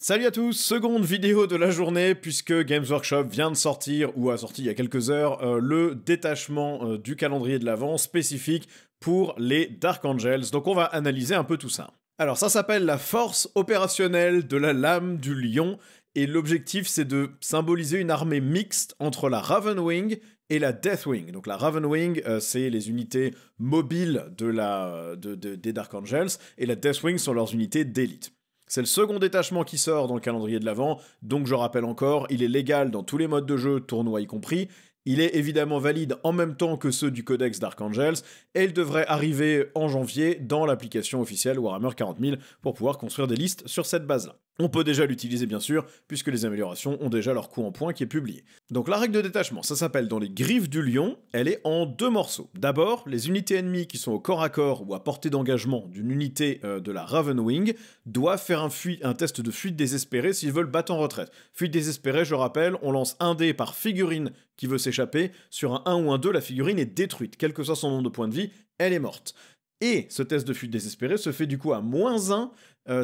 Salut à tous, seconde vidéo de la journée puisque Games Workshop vient de sortir, ou a sorti il y a quelques heures, le détachement du calendrier de l'Avent spécifique pour les Dark Angels. Donc on va analyser un peu tout ça. Alors ça s'appelle la force opérationnelle de la lame du lion, et l'objectif c'est de symboliser une armée mixte entre la Ravenwing et la Deathwing. Donc la Ravenwing, c'est les unités mobiles des Dark Angels, et la Deathwing sont leurs unités d'élite. C'est le second détachement qui sort dans le calendrier de l'Avent, donc je rappelle encore, il est légal dans tous les modes de jeu, tournoi y compris. Il est évidemment valide en même temps que ceux du Codex Dark Angels, et il devrait arriver en janvier dans l'application officielle Warhammer 40 000 pour pouvoir construire des listes sur cette base-là. On peut déjà l'utiliser bien sûr, puisque les améliorations ont déjà leur coût en points qui est publié. Donc la règle de détachement, ça s'appelle dans les griffes du lion, elle est en deux morceaux. D'abord, les unités ennemies qui sont au corps à corps ou à portée d'engagement d'une unité de la Ravenwing doivent faire un test de fuite désespérée s'ils veulent battre en retraite. Fuite désespérée, je rappelle, on lance un dé par figurine qui veut s'échapper, sur un 1 ou un 2, la figurine est détruite, quel que soit son nombre de points de vie, elle est morte. Et ce test de fuite désespérée se fait du coup à -1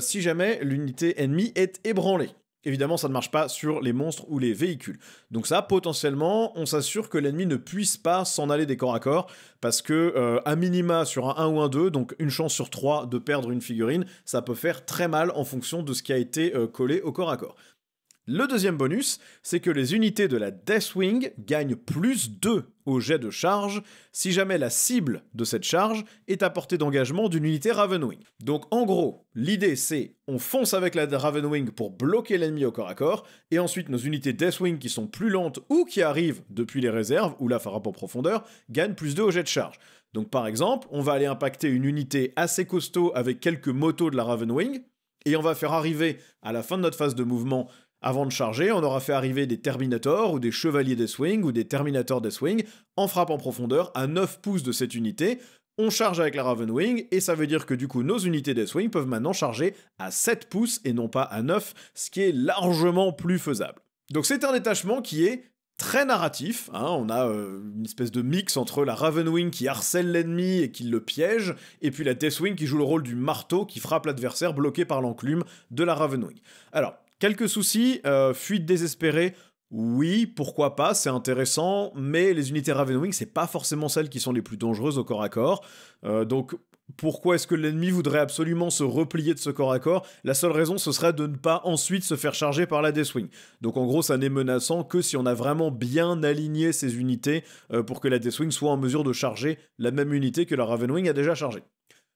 si jamais l'unité ennemie est ébranlée. Évidemment, ça ne marche pas sur les monstres ou les véhicules. Donc ça, potentiellement, on s'assure que l'ennemi ne puisse pas s'en aller des corps à corps, parce que, à minima, sur un 1 ou un 2, donc une chance sur 3 de perdre une figurine, ça peut faire très mal en fonction de ce qui a été collé au corps à corps. Le deuxième bonus, c'est que les unités de la Deathwing gagnent +2 au jet de charge si jamais la cible de cette charge est à portée d'engagement d'une unité Ravenwing. Donc en gros, l'idée c'est on fonce avec la Ravenwing pour bloquer l'ennemi au corps à corps, et ensuite nos unités Deathwing qui sont plus lentes ou qui arrivent depuis les réserves, ou la frappe en profondeur, gagnent +2 au jet de charge. Donc par exemple, on va aller impacter une unité assez costaud avec quelques motos de la Ravenwing, et on va faire arriver à la fin de notre phase de mouvement. Avant de charger, on aura fait arriver des Terminators ou des Chevaliers Deathwing ou des Terminators Deathwing en frappe en profondeur à 9 pouces de cette unité. On charge avec la Ravenwing et ça veut dire que du coup nos unités Deathwing peuvent maintenant charger à 7 pouces et non pas à 9, ce qui est largement plus faisable. Donc c'est un détachement qui est très narratif, hein, on a une espèce de mix entre la Ravenwing qui harcèle l'ennemi et qui le piège, et puis la Deathwing qui joue le rôle du marteau qui frappe l'adversaire bloqué par l'enclume de la Ravenwing. Alors, quelques soucis, fuite désespérée, oui, pourquoi pas, c'est intéressant, mais les unités Ravenwing, c'est pas forcément celles qui sont les plus dangereuses au corps à corps, donc pourquoi est-ce que l'ennemi voudrait absolument se replier de ce corps à corps? La seule raison, ce serait de ne pas ensuite se faire charger par la Deathwing. Donc en gros, ça n'est menaçant que si on a vraiment bien aligné ces unités pour que la Deathwing soit en mesure de charger la même unité que la Ravenwing a déjà chargée.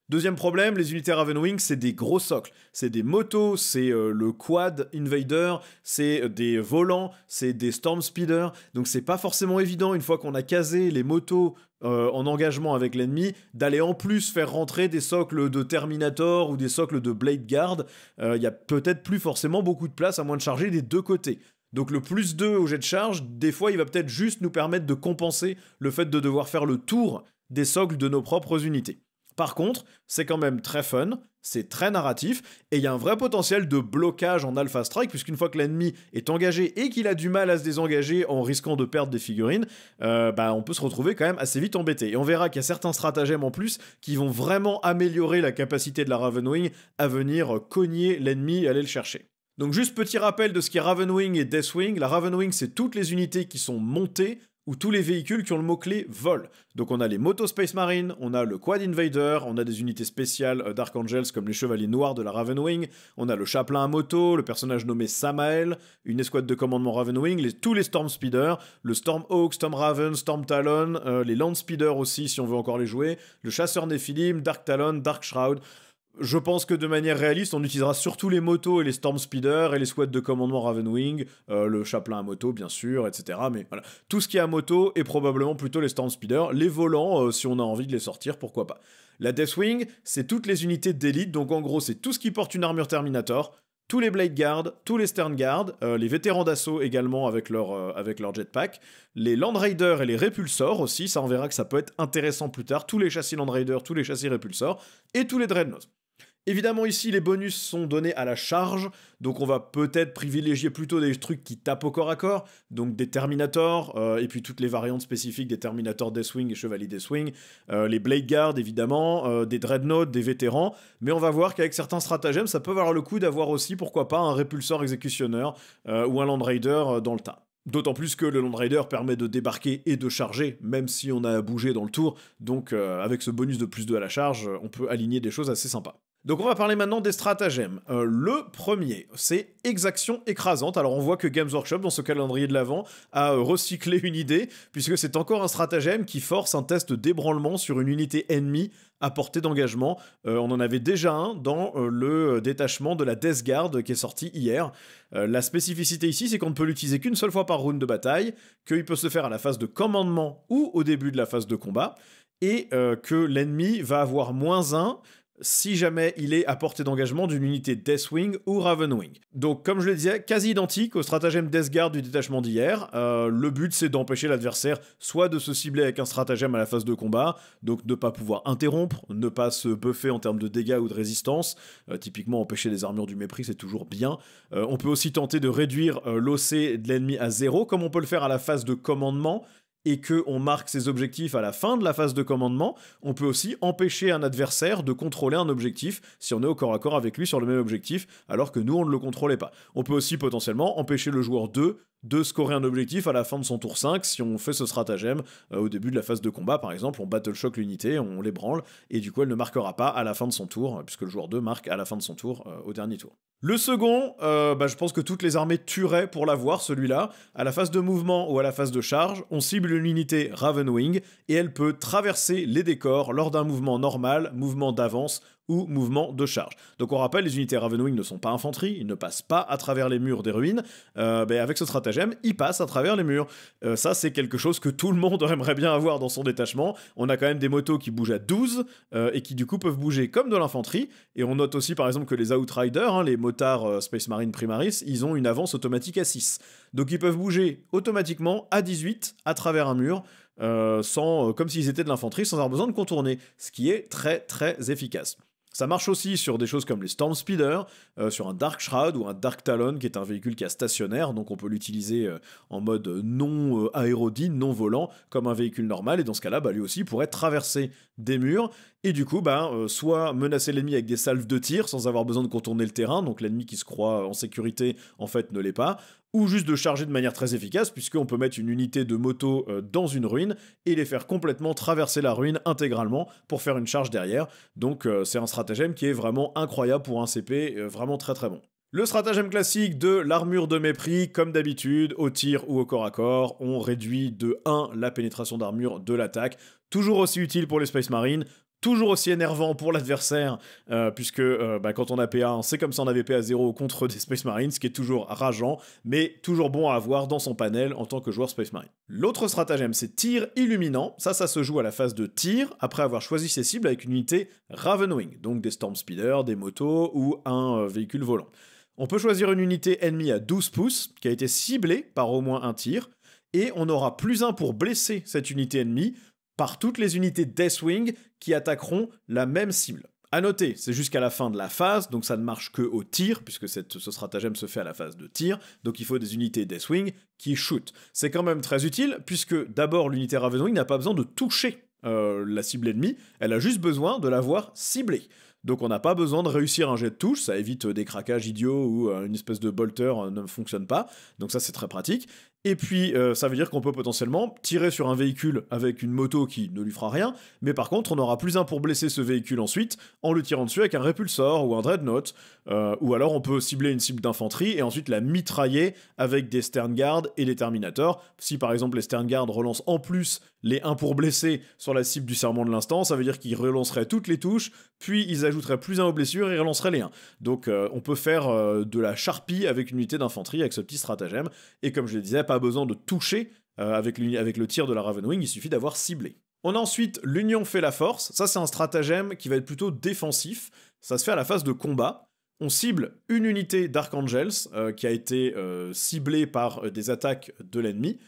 Deuxième problème, les unités Ravenwing, c'est des gros socles. C'est des motos, c'est le quad invader, c'est des volants, c'est des storm speeders. Donc c'est pas forcément évident, une fois qu'on a casé les motos en engagement avec l'ennemi, d'aller en plus faire rentrer des socles de Terminator ou des socles de Blade Guard. Il y a peut-être plus forcément beaucoup de place à moins de charger des deux côtés. Donc le +2 au jet de charge, des fois il va peut-être juste nous permettre de compenser le fait de devoir faire le tour des socles de nos propres unités. Par contre, c'est quand même très fun, c'est très narratif, et il y a un vrai potentiel de blocage en Alpha Strike, puisqu'une fois que l'ennemi est engagé et qu'il a du mal à se désengager en risquant de perdre des figurines, on peut se retrouver quand même assez vite embêté. Et on verra qu'il y a certains stratagèmes en plus qui vont vraiment améliorer la capacité de la Ravenwing à venir cogner l'ennemi et aller le chercher. Donc juste petit rappel de ce qu'est Ravenwing et Deathwing. La Ravenwing, c'est toutes les unités qui sont montées ou tous les véhicules qui ont le mot-clé vol. Donc on a les motos Space Marine, on a le Quad Invader, on a des unités spéciales Dark Angels comme les Chevaliers Noirs de la Ravenwing, on a le Chaplain à moto, le personnage nommé Samael, une escouade de commandement Ravenwing, tous les Storm Speeders, le Storm Hawk, Storm Raven, Storm Talon, les Land Speeders aussi si on veut encore les jouer, le Chasseur Nephilim, Dark Talon, Dark Shroud. Je pense que de manière réaliste, on utilisera surtout les motos et les Storm Speeders et les squads de commandement Ravenwing, le Chaplain à moto bien sûr, etc. Mais voilà, tout ce qui est à moto est probablement plutôt les Storm Speeders. Les volants, si on a envie de les sortir, pourquoi pas. La Deathwing, c'est toutes les unités d'élite, donc en gros c'est tout ce qui porte une armure Terminator, tous les Blade Guard, tous les Stern Guard, les vétérans d'assaut également avec leur jetpack, les Land Raiders et les Repulsors aussi, ça on verra que ça peut être intéressant plus tard, tous les châssis Land Raiders, tous les châssis Repulsors, et tous les Dreadnoughts. Évidemment, ici, les bonus sont donnés à la charge, donc on va peut-être privilégier plutôt des trucs qui tapent au corps à corps, donc des Terminators, et puis toutes les variantes spécifiques des Terminators Deathwing et Chevalier Deathwing, les Blade Guard, évidemment, des Dreadnought, des vétérans, mais on va voir qu'avec certains stratagèmes, ça peut valoir le coup d'avoir aussi, pourquoi pas, un Répulseur Exécutionneur ou un Land Raider dans le tas. D'autant plus que le Land Raider permet de débarquer et de charger, même si on a bougé dans le tour, donc avec ce bonus de plus 2 à la charge, on peut aligner des choses assez sympas. Donc on va parler maintenant des stratagèmes. Le premier, c'est Exaction écrasante. Alors on voit que Games Workshop, dans ce calendrier de l'Avent, a recyclé une idée, puisque c'est encore un stratagème qui force un test d'ébranlement sur une unité ennemie à portée d'engagement. On en avait déjà un dans le détachement de la Death Guard qui est sorti hier. La spécificité ici, c'est qu'on ne peut l'utiliser qu'une seule fois par round de bataille, qu'il peut se faire à la phase de commandement ou au début de la phase de combat, et que l'ennemi va avoir -1 si jamais il est à portée d'engagement d'une unité Deathwing ou Ravenwing. Donc comme je le disais, quasi identique au stratagème Death Guard du détachement d'hier. Le but c'est d'empêcher l'adversaire soit de se cibler avec un stratagème à la phase de combat, donc ne pas pouvoir interrompre, ne pas se buffer en termes de dégâts ou de résistance. Typiquement empêcher les armures du mépris c'est toujours bien. On peut aussi tenter de réduire l'OC de l'ennemi à 0, comme on peut le faire à la phase de commandement, et qu'on marque ses objectifs à la fin de la phase de commandement, on peut aussi empêcher un adversaire de contrôler un objectif si on est au corps à corps avec lui sur le même objectif, alors que nous, on ne le contrôlait pas. On peut aussi potentiellement empêcher le joueur 2 de scorer un objectif à la fin de son tour 5 si on fait ce stratagème au début de la phase de combat, par exemple, on battle shock l'unité, on l'ébranle, et du coup elle ne marquera pas à la fin de son tour, puisque le joueur 2 marque à la fin de son tour au dernier tour. Le second, je pense que toutes les armées tueraient pour l'avoir, celui-là. À la phase de mouvement ou à la phase de charge, on cible une unité Ravenwing, et elle peut traverser les décors lors d'un mouvement normal, mouvement d'avance, ou mouvement de charge. Donc on rappelle, les unités Ravenwing ne sont pas infanterie, ils ne passent pas à travers les murs des ruines, avec ce stratagème, ils passent à travers les murs. Ça c'est quelque chose que tout le monde aimerait bien avoir dans son détachement. On a quand même des motos qui bougent à 12, et qui du coup peuvent bouger comme de l'infanterie, et on note aussi par exemple que les Outriders, les motards Space Marine Primaris, ils ont une avance automatique à 6. Donc ils peuvent bouger automatiquement à 18 à travers un mur, comme s'ils étaient de l'infanterie, sans avoir besoin de contourner, ce qui est très très efficace. Ça marche aussi sur des choses comme les Storm Speeder, sur un Dark Shroud ou un Dark Talon, qui est un véhicule qui est stationnaire, donc on peut l'utiliser en mode non aérodine, non volant, comme un véhicule normal, et dans ce cas-là, lui aussi pourrait traverser des murs, et du coup, soit menacer l'ennemi avec des salves de tir sans avoir besoin de contourner le terrain, donc l'ennemi qui se croit en sécurité, en fait, ne l'est pas, ou juste de charger de manière très efficace, puisqu'on peut mettre une unité de moto dans une ruine et les faire complètement traverser la ruine intégralement pour faire une charge derrière. Donc c'est un stratagème qui est vraiment incroyable pour un CP, vraiment très très bon. Le stratagème classique de l'armure de mépris, comme d'habitude, au tir ou au corps à corps, on réduit de 1 la pénétration d'armure de l'attaque, toujours aussi utile pour les Space Marines, toujours aussi énervant pour l'adversaire, puisque quand on a PA1, c'est comme si on avait PA0 contre des Space Marines, ce qui est toujours rageant, mais toujours bon à avoir dans son panel en tant que joueur Space Marine. L'autre stratagème, c'est tir illuminant. Ça se joue à la phase de tir, après avoir choisi ses cibles avec une unité Ravenwing, donc des Storm Speeder, des motos ou un véhicule volant. On peut choisir une unité ennemie à 12 pouces, qui a été ciblée par au moins un tir, et on aura +1 pour blesser cette unité ennemie, par toutes les unités Deathwing qui attaqueront la même cible. A noter, c'est jusqu'à la fin de la phase, donc ça ne marche que au tir, puisque ce stratagème se fait à la phase de tir, donc il faut des unités Deathwing qui shootent. C'est quand même très utile, puisque d'abord l'unité Ravenwing n'a pas besoin de toucher la cible ennemie, elle a juste besoin de l'avoir ciblée. Donc on n'a pas besoin de réussir un jet de touche, ça évite des craquages idiots ou une espèce de bolter ne fonctionne pas, donc ça c'est très pratique. Et puis, ça veut dire qu'on peut potentiellement tirer sur un véhicule avec une moto qui ne lui fera rien, mais par contre, on aura +1 pour blesser ce véhicule ensuite, en le tirant dessus avec un répulsor ou un dreadnought, ou alors on peut cibler une cible d'infanterie et ensuite la mitrailler avec des Sternguard et des Terminators. Si par exemple les Sternguard relancent en plus les 1 pour blesser sur la cible du serment de l'instant, ça veut dire qu'ils relanceraient toutes les touches, puis ils ajouteraient +1 aux blessures et relanceraient les 1. Donc on peut faire de la charpie avec une unité d'infanterie avec ce petit stratagème, et comme je le disais, pas besoin de toucher avec le tir de la Ravenwing, il suffit d'avoir ciblé. On a ensuite l'union fait la force, ça c'est un stratagème qui va être plutôt défensif, ça se fait à la phase de combat. On cible une unité d'Archangels qui a été ciblée par des attaques de l'ennemi,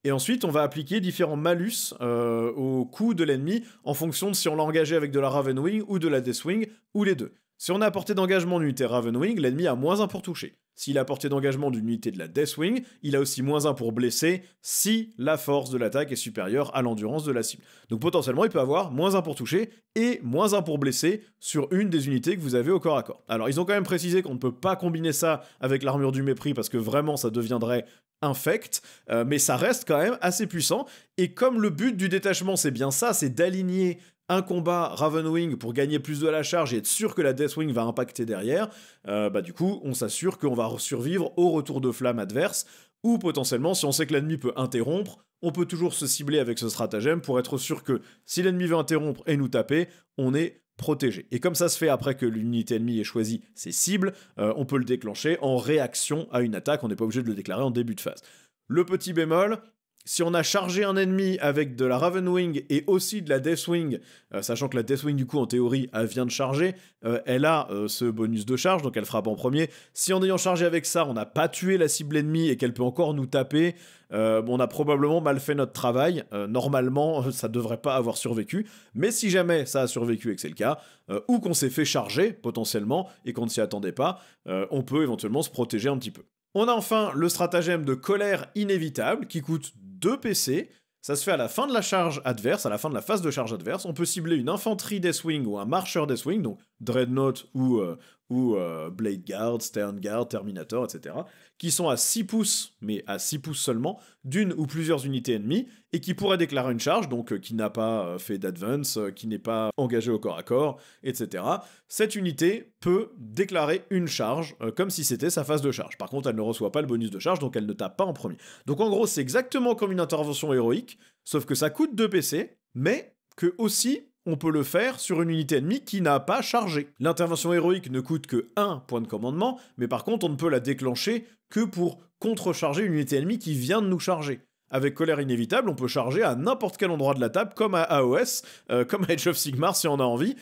et ensuite on va appliquer différents malus au coup de l'ennemi en fonction de si on l'a engagé avec de la Ravenwing ou de la Deathwing, ou les deux. Si on a à portée d'engagement d'une unité Ravenwing, l'ennemi a -1 pour toucher. S'il a à portée d'engagement d'une unité de la Deathwing, il a aussi -1 pour blesser si la force de l'attaque est supérieure à l'endurance de la cible. Donc potentiellement, il peut avoir -1 pour toucher et -1 pour blesser sur une des unités que vous avez au corps à corps. Alors ils ont quand même précisé qu'on ne peut pas combiner ça avec l'armure du mépris parce que vraiment ça deviendrait infect, mais ça reste quand même assez puissant. Et comme le but du détachement c'est bien ça, c'est d'aligner un combat Ravenwing pour gagner plus de la charge et être sûr que la Deathwing va impacter derrière, du coup, on s'assure qu'on va survivre au retour de flamme adverse, ou potentiellement, si on sait que l'ennemi peut interrompre, on peut toujours se cibler avec ce stratagème pour être sûr que si l'ennemi veut interrompre et nous taper, on est protégé. Et comme ça se fait après que l'unité ennemie ait choisi ses cibles, on peut le déclencher en réaction à une attaque, on n'est pas obligé de le déclarer en début de phase. Le petit bémol, si on a chargé un ennemi avec de la Ravenwing et aussi de la Deathwing, sachant que la Deathwing, du coup, en théorie, elle vient de charger, elle a ce bonus de charge, donc elle frappe en premier. Si en ayant chargé avec ça, on n'a pas tué la cible ennemie et qu'elle peut encore nous taper, on a probablement mal fait notre travail. Normalement, ça devrait pas avoir survécu. Mais si jamais ça a survécu et que c'est le cas, ou qu'on s'est fait charger, potentiellement, et qu'on ne s'y attendait pas, on peut éventuellement se protéger un petit peu. On a enfin le stratagème de colère inévitable qui coûte 2 PC. Ça se fait à la fin de la charge adverse, à la fin de la phase de charge adverse. On peut cibler une infanterie Deathwing ou un marcheur Deathwing, donc Dreadnought ou Blade Guard, Stern Guard, Terminator, etc., qui sont à 6 pouces, mais à 6 pouces seulement, d'une ou plusieurs unités ennemies, et qui pourraient déclarer une charge, donc qui n'a pas fait d'advance, qui n'est pas engagé au corps à corps, etc. Cette unité peut déclarer une charge, comme si c'était sa phase de charge. Par contre, elle ne reçoit pas le bonus de charge, donc elle ne tape pas en premier. Donc en gros, c'est exactement comme une intervention héroïque, sauf que ça coûte 2 PC, mais que aussi on peut le faire sur une unité ennemie qui n'a pas chargé. L'intervention héroïque ne coûte que 1 point de commandement, mais par contre on ne peut la déclencher que pour contrecharger une unité ennemie qui vient de nous charger. Avec colère inévitable, on peut charger à n'importe quel endroit de la table, comme à AOS, comme à Age of Sigmar si on a envie,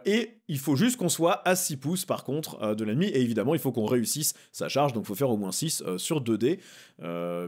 et il faut juste qu'on soit à 6 pouces par contre de l'ennemi, et évidemment il faut qu'on réussisse sa charge, donc il faut faire au moins 6 sur 2D,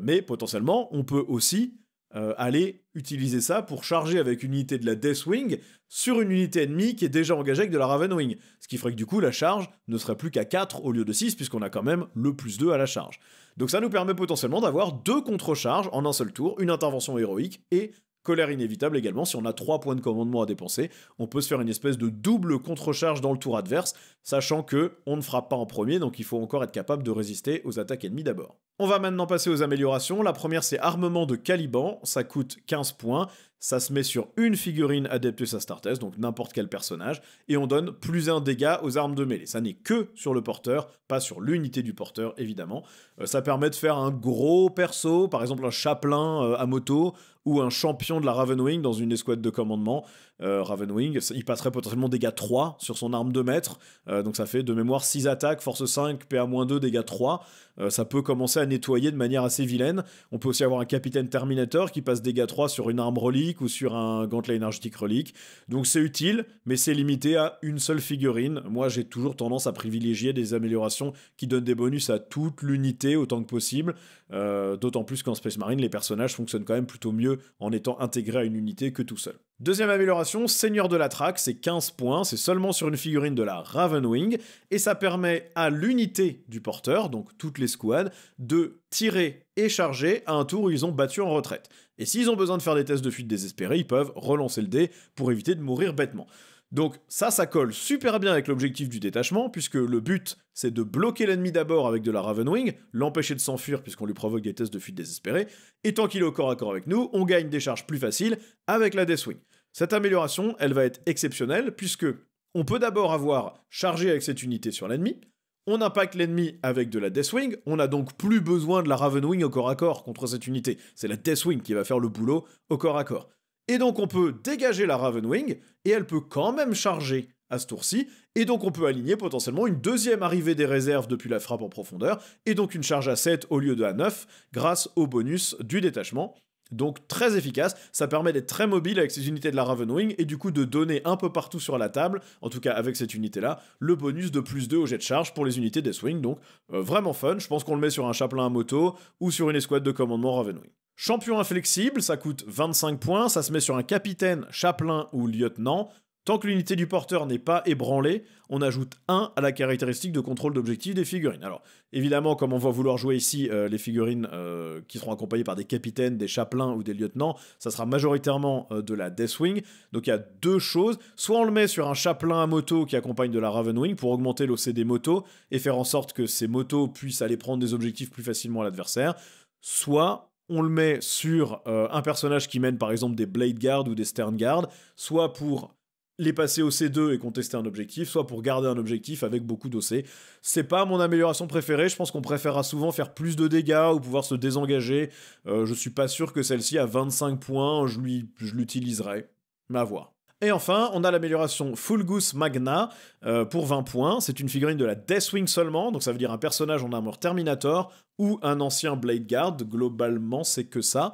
mais potentiellement on peut aussi aller utiliser ça pour charger avec une unité de la Deathwing sur une unité ennemie qui est déjà engagée avec de la Ravenwing. Ce qui ferait que du coup la charge ne serait plus qu'à 4 au lieu de 6 puisqu'on a quand même le +2 à la charge. Donc ça nous permet potentiellement d'avoir 2 contre-charges en un seul tour, une intervention héroïque et colère inévitable également. Si on a 3 points de commandement à dépenser, on peut se faire une espèce de double contre-charge dans le tour adverse, sachant que on ne frappe pas en premier, donc il faut encore être capable de résister aux attaques ennemies d'abord. On va maintenant passer aux améliorations. La première, c'est armement de Caliban, ça coûte 15 points. Ça se met sur une figurine Adeptus Astartes, donc n'importe quel personnage, et on donne +1 dégâts aux armes de mêlée. Ça n'est que sur le porteur, pas sur l'unité du porteur, évidemment. Ça permet de faire un gros perso, par exemple un chapelain à moto, ou un champion de la Ravenwing dans une escouade de commandement. Ravenwing, il passerait potentiellement dégâts 3 sur son arme de maître, donc ça fait de mémoire 6 attaques, force 5, PA-2, dégâts 3. Ça peut commencer à nettoyer de manière assez vilaine. On peut aussi avoir un capitaine Terminator qui passe dégâts 3 sur une arme relique ou sur un gantelet énergétique relique. Donc c'est utile, mais c'est limité à une seule figurine. Moi j'ai toujours tendance à privilégier des améliorations qui donnent des bonus à toute l'unité autant que possible. D'autant plus qu'en Space Marine, les personnages fonctionnent quand même plutôt mieux en étant intégrés à une unité que tout seul. Deuxième amélioration, Seigneur de la Traque, c'est 15 points, c'est seulement sur une figurine de la Ravenwing, et ça permet à l'unité du porteur, donc toutes les squads, de tirer et charger à un tour où ils ont battu en retraite. Et s'ils ont besoin de faire des tests de fuite désespérés, ils peuvent relancer le dé pour éviter de mourir bêtement. Donc ça colle super bien avec l'objectif du détachement, puisque le but, c'est de bloquer l'ennemi d'abord avec de la Ravenwing, l'empêcher de s'enfuir puisqu'on lui provoque des tests de fuite désespérés, et tant qu'il est au corps à corps avec nous, on gagne des charges plus faciles avec la Deathwing. Cette amélioration, elle va être exceptionnelle, puisque on peut d'abord avoir chargé avec cette unité sur l'ennemi, on impacte l'ennemi avec de la Deathwing, on n'a donc plus besoin de la Ravenwing au corps à corps contre cette unité, c'est la Deathwing qui va faire le boulot au corps à corps. Et donc on peut dégager la Ravenwing, et elle peut quand même charger à ce tour-ci, et donc on peut aligner potentiellement une deuxième arrivée des réserves depuis la frappe en profondeur, et donc une charge à 7 au lieu de à 9, grâce au bonus du détachement. Donc très efficace, ça permet d'être très mobile avec ces unités de la Ravenwing, et du coup de donner un peu partout sur la table, en tout cas avec cette unité-là, le bonus de +2 au jet de charge pour les unités Deathwing, donc vraiment fun, je pense qu'on le met sur un chapelain à moto, ou sur une escouade de commandement Ravenwing. Champion inflexible, ça coûte 25 points, ça se met sur un capitaine, chapelain ou lieutenant, Tant que l'unité du porteur n'est pas ébranlée, on ajoute 1 à la caractéristique de contrôle d'objectif des figurines. Alors, évidemment, comme on va vouloir jouer ici les figurines qui seront accompagnées par des capitaines, des chapelains ou des lieutenants, ça sera majoritairement de la Deathwing. Donc il y a deux choses. Soit on le met sur un chapelain à moto qui accompagne de la Ravenwing pour augmenter l'OC des motos et faire en sorte que ces motos puissent aller prendre des objectifs plus facilement à l'adversaire. Soit on le met sur un personnage qui mène par exemple des Blade Guard ou des Stern Guard, soit pour les passer au C2 et contester un objectif, soit pour garder un objectif avec beaucoup d'OC. C'est pas mon amélioration préférée, je pense qu'on préférera souvent faire plus de dégâts ou pouvoir se désengager. Je suis pas sûr que celle-ci à 25 points, je l'utiliserai. Mais à voir. Et enfin, on a l'amélioration Fulgus Magna pour 20 points. C'est une figurine de la Deathwing seulement, donc ça veut dire un personnage en armure Terminator ou un ancien Blade Guard. Globalement, c'est que ça.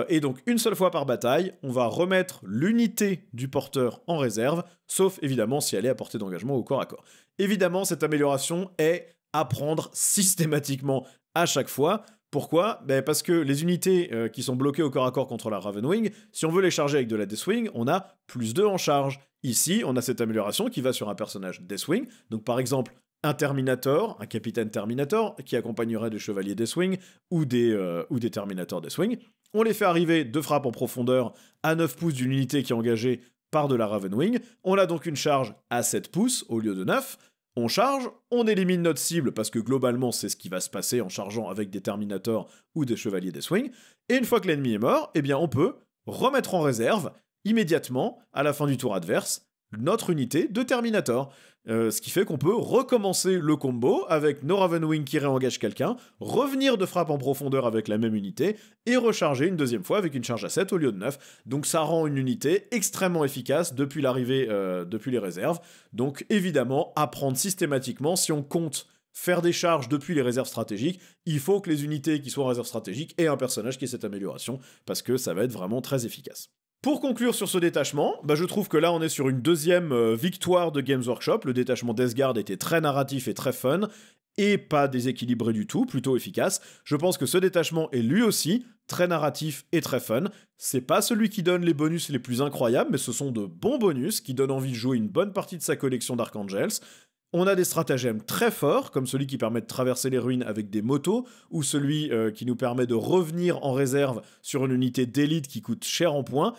Et donc, une seule fois par bataille, on va remettre l'unité du porteur en réserve, sauf évidemment si elle est à portée d'engagement au corps à corps. Évidemment, cette amélioration est à prendre systématiquement à chaque fois. Pourquoi ? Parce que les unités qui sont bloquées au corps à corps contre la Ravenwing, si on veut les charger avec de la Deathwing, on a plus 2 en charge. Ici, on a cette amélioration qui va sur un personnage Deathwing, donc par exemple un Terminator, un capitaine Terminator, qui accompagnerait des chevaliers Deathwing ou des Terminators Deathwing. On les fait arriver de frappe en profondeur à 9 pouces d'une unité qui est engagée par de la Ravenwing. On a donc une charge à 7 pouces au lieu de 9. On charge, on élimine notre cible parce que globalement c'est ce qui va se passer en chargeant avec des Terminators ou des chevaliers Deathwing. Et une fois que l'ennemi est mort, eh bien on peut remettre en réserve immédiatement à la fin du tour adverse notre unité de Terminator. Ce qui fait qu'on peut recommencer le combo avec nos Ravenwing qui réengagent quelqu'un, revenir de frappe en profondeur avec la même unité, et recharger une deuxième fois avec une charge à 7 au lieu de 9. Donc ça rend une unité extrêmement efficace depuis l'arrivée, depuis les réserves. Donc évidemment, à prendre systématiquement si on compte faire des charges depuis les réserves stratégiques, il faut que les unités qui soient en réserve stratégique aient un personnage qui ait cette amélioration, parce que ça va être vraiment très efficace. Pour conclure sur ce détachement, je trouve que là on est sur une deuxième victoire de Games Workshop. Le détachement Death Guard était très narratif et très fun, et pas déséquilibré du tout, plutôt efficace. Je pense que ce détachement est lui aussi très narratif et très fun. C'est pas celui qui donne les bonus les plus incroyables, mais ce sont de bons bonus qui donnent envie de jouer une bonne partie de sa collection d'Archangels. On a des stratagèmes très forts, comme celui qui permet de traverser les ruines avec des motos, ou celui qui nous permet de revenir en réserve sur une unité d'élite qui coûte cher en points.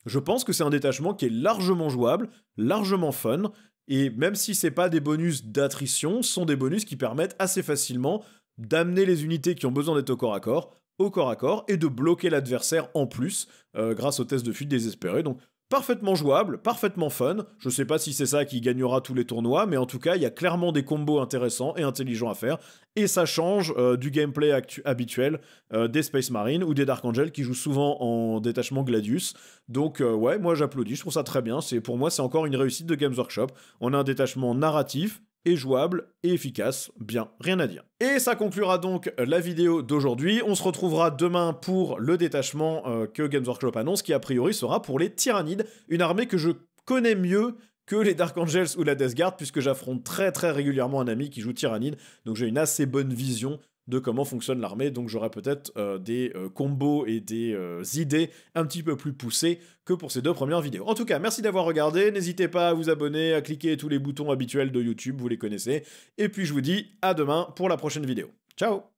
Je pense que c'est un détachement qui est largement jouable, largement fun, et même si c'est pas des bonus d'attrition, ce sont des bonus qui permettent assez facilement d'amener les unités qui ont besoin d'être au corps à corps, et de bloquer l'adversaire en plus, grâce au test de fuite désespéré. Donc parfaitement jouable, parfaitement fun. Je sais pas si c'est ça qui gagnera tous les tournois, mais en tout cas, il y a clairement des combos intéressants et intelligents à faire, et ça change du gameplay habituel des Space Marines ou des Dark Angels qui jouent souvent en détachement Gladius. Donc ouais, moi j'applaudis, je trouve ça très bien. Pour moi, c'est encore une réussite de Games Workshop. On a un détachement narratif, et jouable et efficace, bien, rien à dire. Et ça conclura donc la vidéo d'aujourd'hui. On se retrouvera demain pour le détachement que Games Workshop annonce, qui a priori sera pour les Tyrannides, une armée que je connais mieux que les Dark Angels ou la Death Guard, puisque j'affronte très très régulièrement un ami qui joue Tyrannide, donc j'ai une assez bonne vision de comment fonctionne l'armée, donc j'aurai peut-être des combos et des idées un petit peu plus poussées que pour ces 2 premières vidéos. En tout cas, merci d'avoir regardé, n'hésitez pas à vous abonner, à cliquer tous les boutons habituels de YouTube, vous les connaissez, et puis je vous dis à demain pour la prochaine vidéo. Ciao!